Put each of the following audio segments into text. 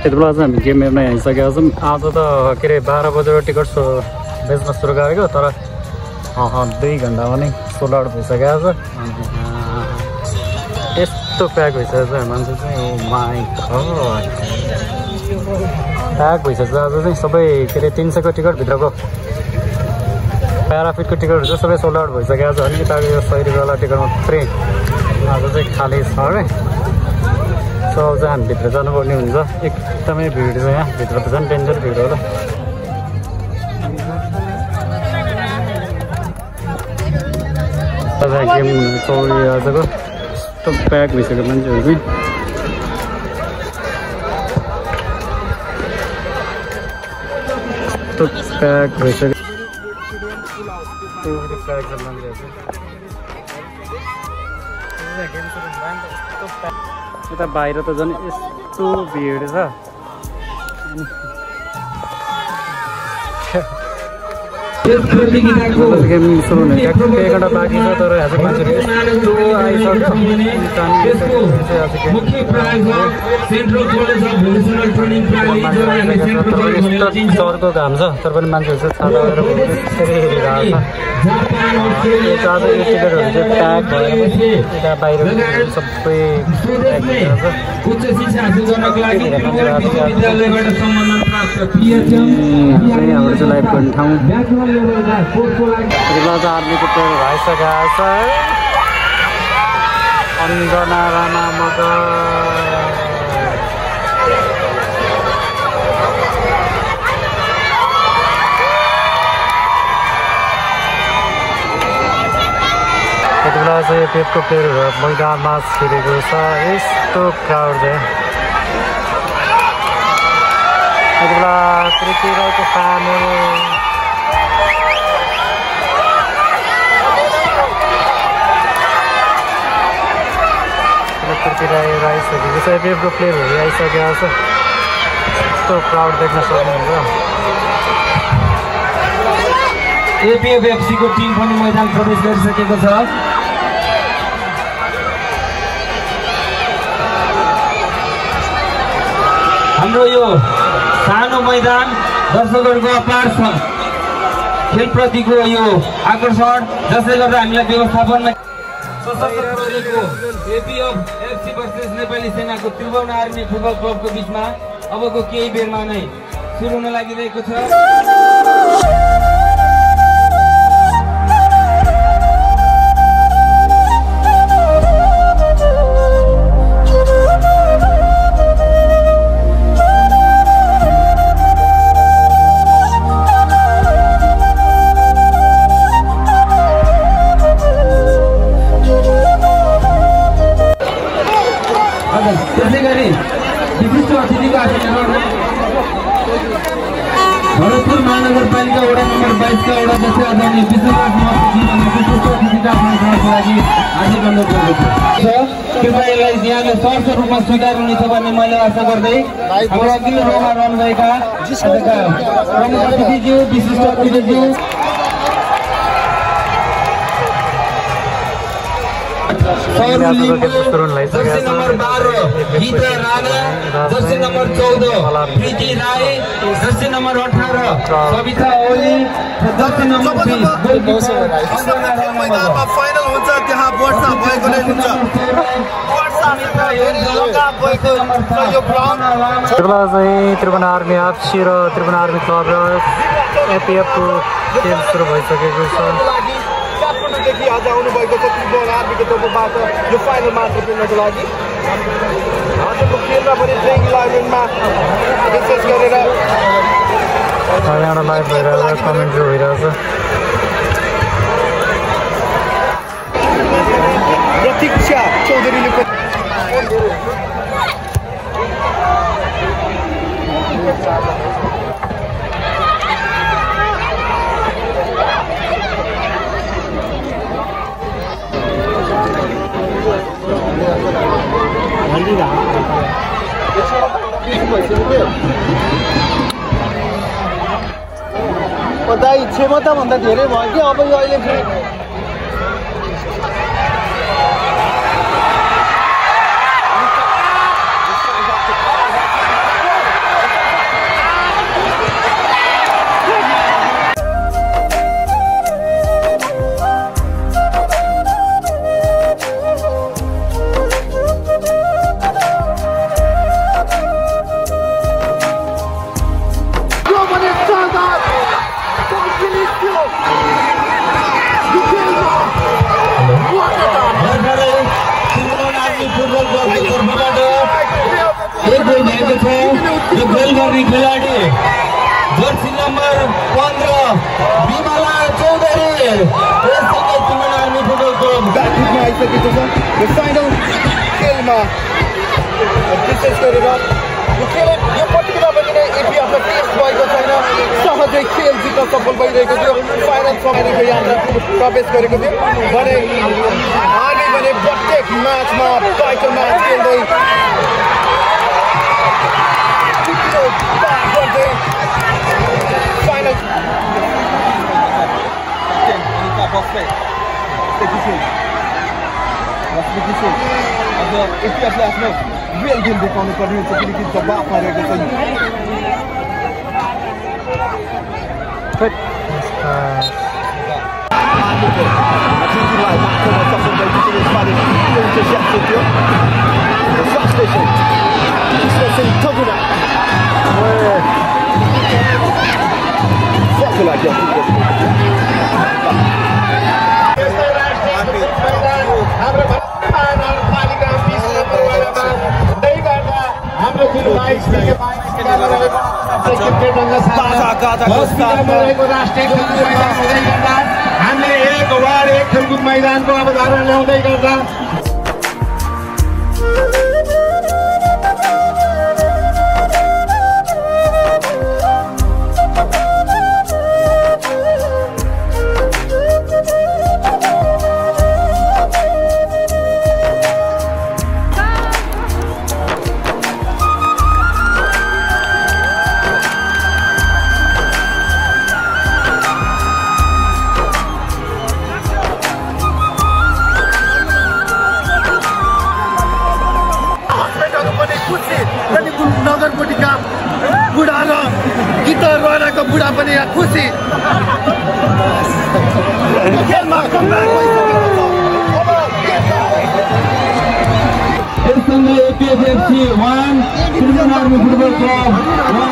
त्यति बेला चाहिँ हामी गेम हेर्न आइसकेका छौँ। आज त के अरे 12 बजेर टिकट बेच्न सुरु गरेको, तर 2 घन्टामा नै सोल्ड आउट भइसकेको छ। यस्तो प्याक भइसकेको छ मान्छे चाहिँ, ओ माई गॉड प्याक भइसकेको छ। आज चाहिँ सबै के अरे 300 को टिकटभित्रको प्याराफिटको टिकटहरू चाहिँ सबै सोल्ड आउट भइसकेको छ। अनि यताको यो 100 रुपियाँवाला टिकट मात्रै आज चाहिँ खाली छ है। सो चाहिँ हामी भित्र जानुपर्ने हुन्छ। एकदमै भिड छ यहाँ भित्र, त झन् डेन्जर भिड होला। गेम चौरी आजको यस्तो प्याक भइसक्यो मान्छेहरू चाहिँ। यस्तो प्याक भइसक्यो, प्याक छ मान्छेहरू चाहिँ। यता बाहिर त झन् यस्तो भिड छ। गेम सुरु हुने 1 घन्टा बाँकी छ, तर आज मान्छेहरू यस्तो आइसक्छ। चर्को घाम छ, तर पनि मान्छेहरू चाहिँ छाता गरेर त्यसरी हेरिरहेको छ। आज यो टिकटहरू चाहिँ प्याक भएर यता बाहिर सबै प्याक भइरहेको छ। यहाँबाट चाहिँ लाइभ गर्ने ठाउँ आर्मीको प्लेयर भइसकेको छ। अञ्जना राणा मगर यति बेला चाहिँ एपिएफको प्लेयरहरू मैदानमा खेलेको छ। यस्तो क्राउड छ। यति बेला कृति राईको फ्यानहरू आइसकेको छ। एपिएफको प्लेयरहरू आइसकेको छ। यस्तो क्राउड देख्न सक्नुहुन्छ। एपिएफ एफसीको टिम पनि मैदान प्रवेश गरिसकेको छ। हाम्रो यो सानो मैदान दर्शकहरूको अपार छ खेलप्रतिको यो आकर्षण, जसले गर्दा हामीलाई व्यवस्थापनमा सशस्त्र प्रहरीको एपिएफ एफसी वर्सेस नेपाली सेनाको त्रिभुवन आर्मी फुटबल क्लबको बिचमा अबको केही बेरमा नै सुरु हुन लागिरहेको छ। भरतपुर महानगरपालिका वडा नम्बर 22 का वडा अध्यक्ष आदरणीय विश्वनाथ महतोजीका लागि हार्दिक अनुरोध गर्दछु। कृपया यसलाई यहाँले सहर्ष रूपमा स्वीकार हुनेछ भन्ने मैले आशा गर्दै हाम्रो अघिल्लो रोमा रहनुभएका प्रमुख अतिथिज्यू, विशिष्ट अतिथिज्यू, jersey number 12 Gita Rana, jersey number 14 Preeti Rai, jersey number 18 Savita Oli, jersey number 20 final हुन्छ। त्यहाँ वर्षा भएकोले हुन्छ। त्रिभुवन आर्मी एफसी र त्रिभुवन आर्मी क्लब र एपिएफको खेल सुरु भइसकेको छ। देखि आज आउनुभएको छ त्रिभुवन आर्मीको तर्फबाट यो फाइनल मात्र खेल्नको लागि। आजको खेलमा पनि प्लेइङ इलेभेनमा विशेष गरेर यहाँ लाइभ भइरहेको छ, कमेन्ट्री भइरहेको छ। भइसक्यो के दाइ क्षमताभन्दा धेरै भयो कि अब यो अहिले खेलाडी जर्सी नम्बर 15 बिमला चौधरी ब्याटिङमा आइसकेको छ यो फाइनल खेलमा विशेष गरेर यो खेल यो पट्टिको पनि एपिएफलाई टेस्ट भएको छैन सहजै खेल जित्न सफल भइरहेको थियो फाइनल समयको यात्रा प्रवेश गरेको थियो भने आगे भने प्रत्येक म्याचमा टाइटल म्याच खेल्दै final अब एपिएफले आफ्नो रियल गेम देखाउनु पर्ने हुन्छ किनकि दबावमा रहेको छ हामीले एक वार्ड एक खेलकुद मैदानको अवधारणा ल्याउँदै गर्दा नगरकोटीका बुढा र गीत रोनाको बुढा पनि यहाँ खुसी खेलमा यससँगै एपिएफएफसी 1 त्रिभुवन आर्मी फुटबल क्लब 1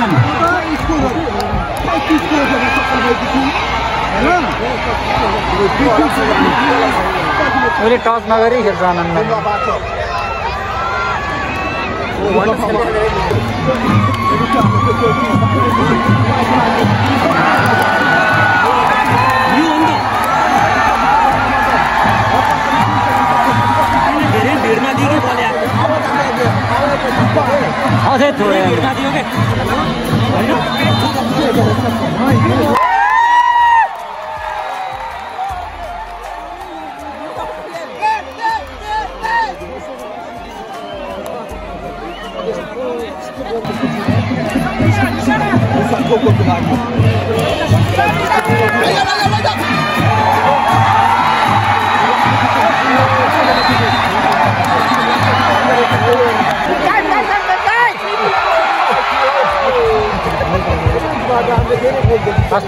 उले टच नगरी खेल्छ आनन्द धेरै भिडमा दियो कि बोले अझै थोरै भिडमा दियो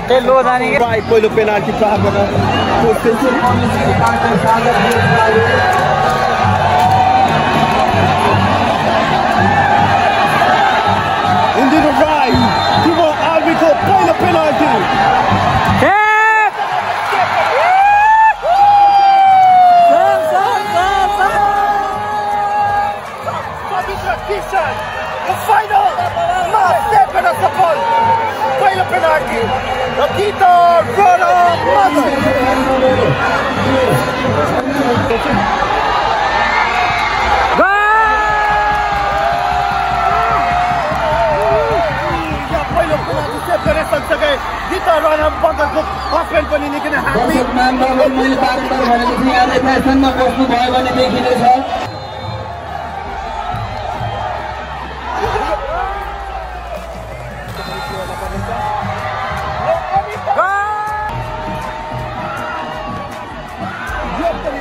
के लो जाने पहिलो पेनाल्टी प्राप्त गर्न Indeed, right. Timor Arbico, पहिलो penalty The final must happen at the ball. पहिलो पेनाल्टी Rakita Rana Mother. पहिलो पेनाल्टी सेभ गर्न सक्छकै Rakita Rana Mother को हस्बेन्ड पनि निकै ह्यापी मैले बारम्बार भनेको थिएँ आज फ्यासनमा बस्नु भयो भने देखिनेछ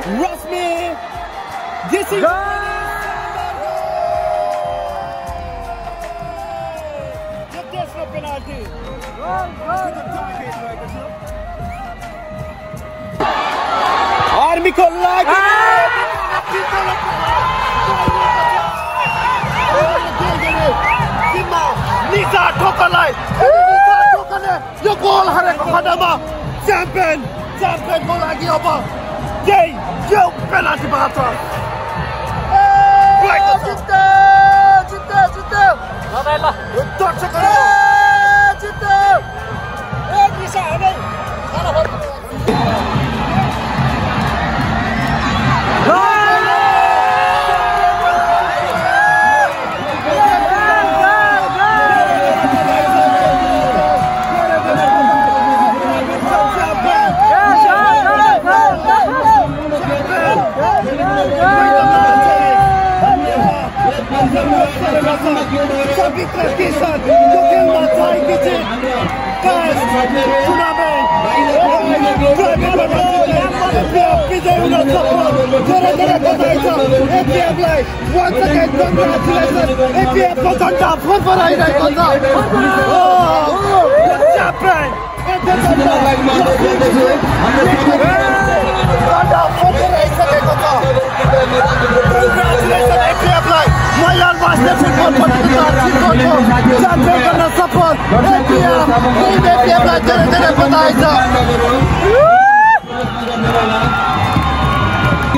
Rasmi, this is the penalty. Army को लागे Nisa ठोकलाई Nisa ठोकले यो गोल हारेको खण्डमा च्याम्पियन को लागि अब यही यो पेनाल्टी बाट जित्यो ल दर्शकहरु जित्यो एक दिशा हामी सभी के साथ जो खेलना चाहेंगे थे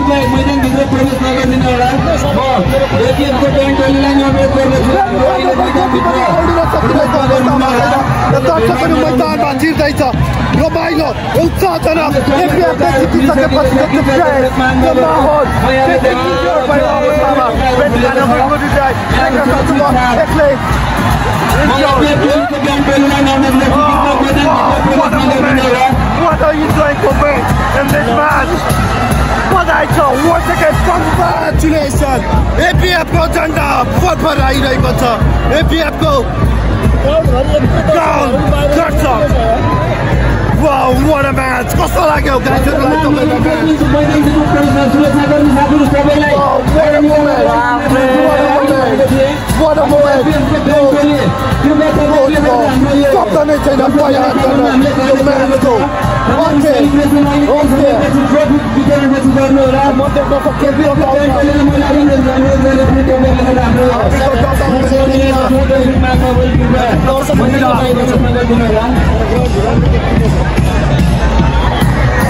मैदानभित्र प्रवेश नगरिदिनु होला म एटिएमको ब्याङ्क टोलीलाई अनुरोध दर्शकहरू मैदानमा छिर्दैछ रमाइलो उत्साहजनक एपिएफले जितिसकेपछि What are you trying to win in this match? बधाईको once again congratulations APF को झण्डा फरफर आइरहेको छ APF को wow what a match कस्तो लाग्यो गाइजहरुलाई what a moment कप्तानै छैन बयान गर्न यो म्याचको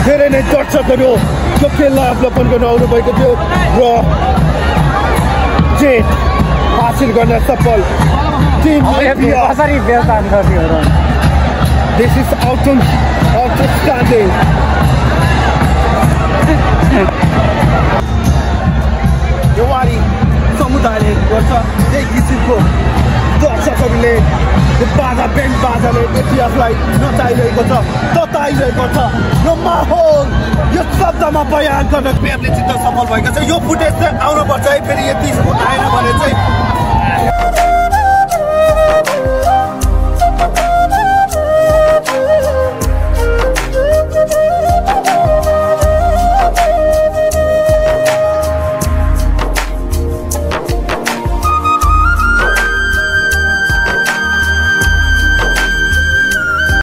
धेरै नै दर्शकहरू जो खेललाई अवलोकन गर्न आउनुभएको थियो र जित हासिल गर्न सफल टिम कसरी बेलदान गर्थ्यो र दिस इज आउटस्ट्यान्डिङ नेवारी समुदायले गर्छ त्यही किसिमको दर्शकहरूले बाजा ब्यान्ड बाजाले एपिएफलाई नचाइरहेको छ तताइरहेको छ यो माहौल यो शब्दमा बयान गर्न एपिएफले जित्न सफल भएको छ यो फुटेज चाहिँ आउनुपर्छ है फेरि यति आएन भने चाहिँ